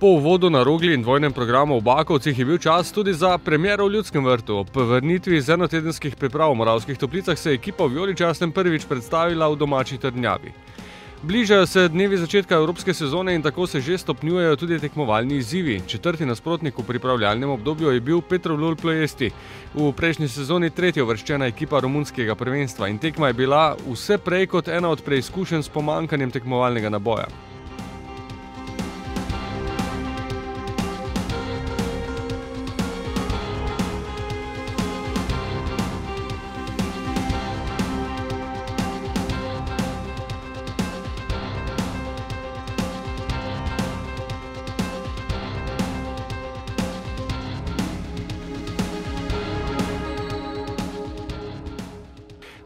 Po uvodu na Rogli in dvojnem programu v Bakovcih je bil čas tudi za premiero v Ljudskem vrtu. Ob vrnitvi z enotedenskih priprav v Moravskih Toplicah se je ekipa v vijoličastem prvič predstavila v domači Trdnjavi. Bližajo se dnevi začetka evropske sezone in tako se že stopnjujejo tudi tekmovalni izzivi. Četrti nasprotnik v pripravljalnem obdobju je bil Petrolul Ploiesti, v prejšnji sezoni tretja uvrščena ekipa romunskega prvenstva in tekma je bila vse prej kot ena od preizkušenj s pomanjkanjem tekmovalnega naboja.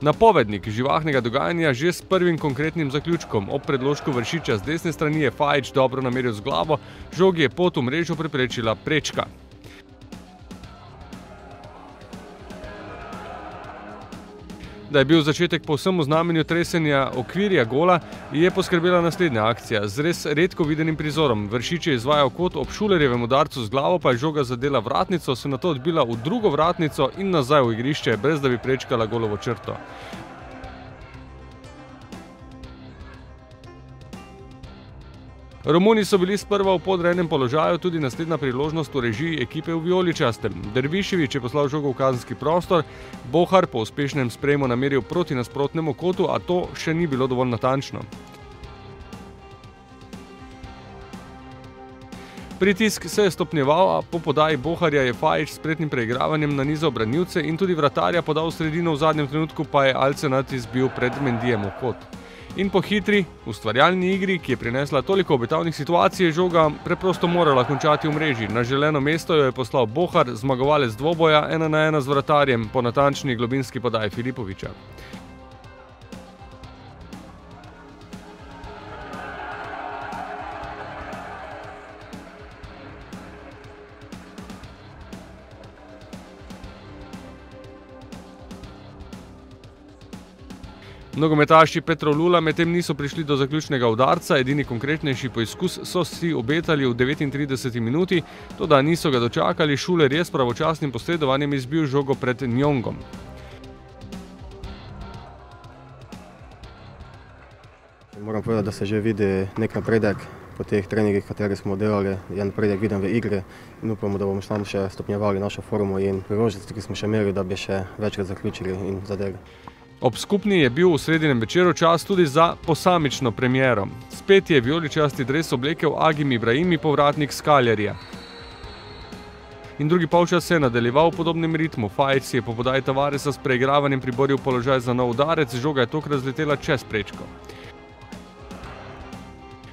Napovednik živahnega dogajanja že s prvim konkretnim zaključkom. Ob predložku Vršiča z desne strani je Fajić dobro nameril z glavo, žogi je pot v mrežo preprečila Prečka. Da je bil začetek povsem v znamenju tresenja okvirja gola, je poskrbela naslednja akcija. Z res redko videnim prizorom. Vršič je izvajal kot ob Šulerjevem udarcu z glavo, pa je žoga zadela vratnico, se nato odbila v drugo vratnico in nazaj v igrišče, brez da bi prečkala golovo črto. Romuni so bili sprva v podrejenem položaju, tudi naslednja priložnost v režiji ekipe v vijoličastem. Dervišević je poslal žogo v kazenski prostor, Bohar po uspešnem sprejemu nameril proti nasprotnemu kotu, a to še ni bilo dovolj natančno. Pritisk se je stopnjeval, a po podaji Boharja je Fajić s spretnim preigravanjem nanizal branilce in tudi vratarja podal v sredino, v zadnjem trenutku pa je Alcenat izbil pred Mendijem v kot. In po hitri, ustvarjalni igri, ki je prinesla toliko obetavnih situacij, je žoga preprosto morala končati v mreži. Na želeno mesto jo je poslal Bohar, zmagovalec dvoboja 1-1 z vratarjem po natančni globinski podaji Filipovića. Nogometaši Petrolula medtem niso prišli do zaključnega udarca, edini konkretnejši poizkus so si obetali v 39. minuti, toda niso ga dočakali, Šuler je s pravočasnim posredovanjem izbil žogo pred Njongom. Moram povedati, da se že vidi nek napredek po teh treningih, kateri smo delali. Je napredek viden v igri in upamo, da bomo tam še stopnjevali našo formo in priložnosti, ki smo še imeli, da bi še večkrat zaključili in zadeli. Ob skupni je bil v sredinem večeru čas tudi za posamično premiero. Spet je vijoličasti dres oblekel Agim Ibrahimi, povratnik Skaljarija. In drugi polčas se je nadaljeval v podobnem ritmu. Fajić si je po podaji Tavaresa s preigravanjem priboril položaj za nov udarec, žoga je tokrat zletela čez Prečko.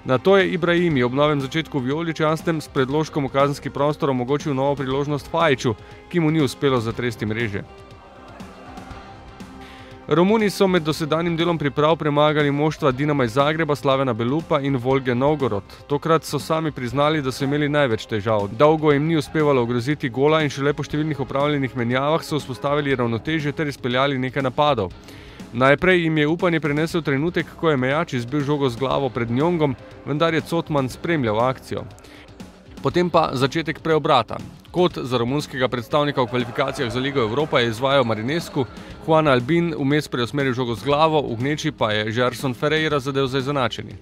Nato je Ibrahimi ob novem začetku v vijoličastem s predložkom v kazenski prostor omogočil novo priložnost Fajiću, ki mu ni uspelo zatresti mreže. Romuni so med dosedanjim delom priprav premagali moštva Dinama iz Zagreba, Slavena Belupa in Volge Novgorod. Tokrat so sami priznali, da so imeli največ težav. Dolgo jim ni uspevalo ogroziti gola in šele po številnih opravljenih menjavah so vzpostavili ravnotežje ter izpeljali nekaj napadov. Najprej jim je upanje prinesel trenutek, ko je Mejač izbil žogo z glavo pred Njongom, vendar je Cotman spremljal akcijo. Potem pa začetek preobrata. Kot za romunskega predstavnika v kvalifikacijah za Ligo Evropa je izvajal Marinescu, Juan Albin vmes preusmeril žogo z glavo, v gneči pa je Gerson Ferreira zadel za izenačenje.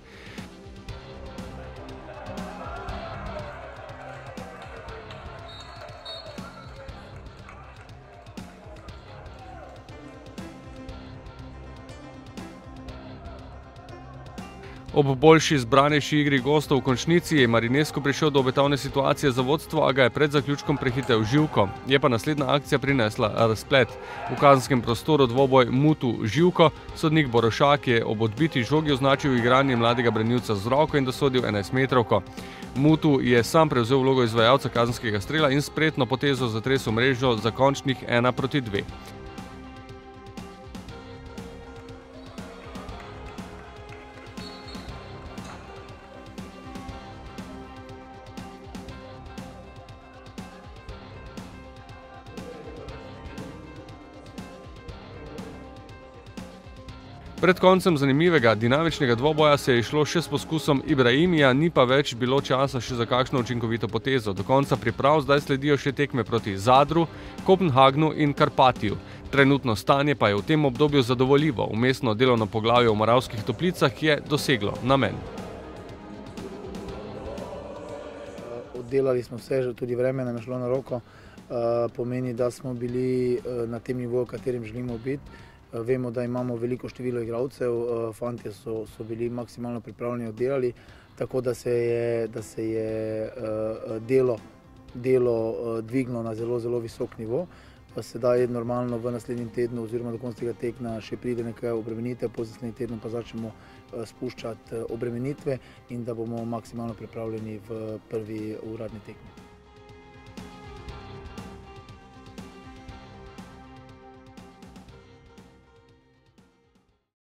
Ob boljši zbranejši igri gostov v končnici je Marinescu prišel do obetavne situacije za vodstvo, a ga je pred zaključkom prehitel Živko. Je pa naslednja akcija prinesla razplet. V kazenskem prostoru dvoboj Mutu-Živko, sodnik Borošak je ob odbiti žogi označil igranje mladega branilca z roko in dosodil 11-metrovko. Mutu je sam prevzel vlogo izvajalca kazenskega strela in spretno potezo zatresel mrežo za končnih 1-2. Pred koncem zanimivega dinamičnega dvoboja se je šlo še s poskusom Ibrahimija, ni pa več bilo časa še za kakšno učinkovito potezo. Do konca priprav zdaj sledijo še tekme proti Zadru, Kopenhagnu in Karpatiju. Trenutno stanje pa je v tem obdobju zadovoljivo. Vmesno delovno poglavje v Moravskih Toplicah je doseglo namen. Oddelali smo vse, že tudi vreme nam je šlo na roko. Pomeni, da smo bili na tem nivoju, katerim želimo biti. Vemo, da imamo veliko število igralcev, fantje so bili maksimalno pripravljeni, oddelali, tako da se je delo dvignilo na zelo visok nivo. Sedaj normalno v naslednjem tednu oziroma do konca tega tekna še pride nekaj obremenitev, po naslednjem tednu pa začnemo spuščati obremenitve in da bomo maksimalno pripravljeni v prvi uradni tekmi.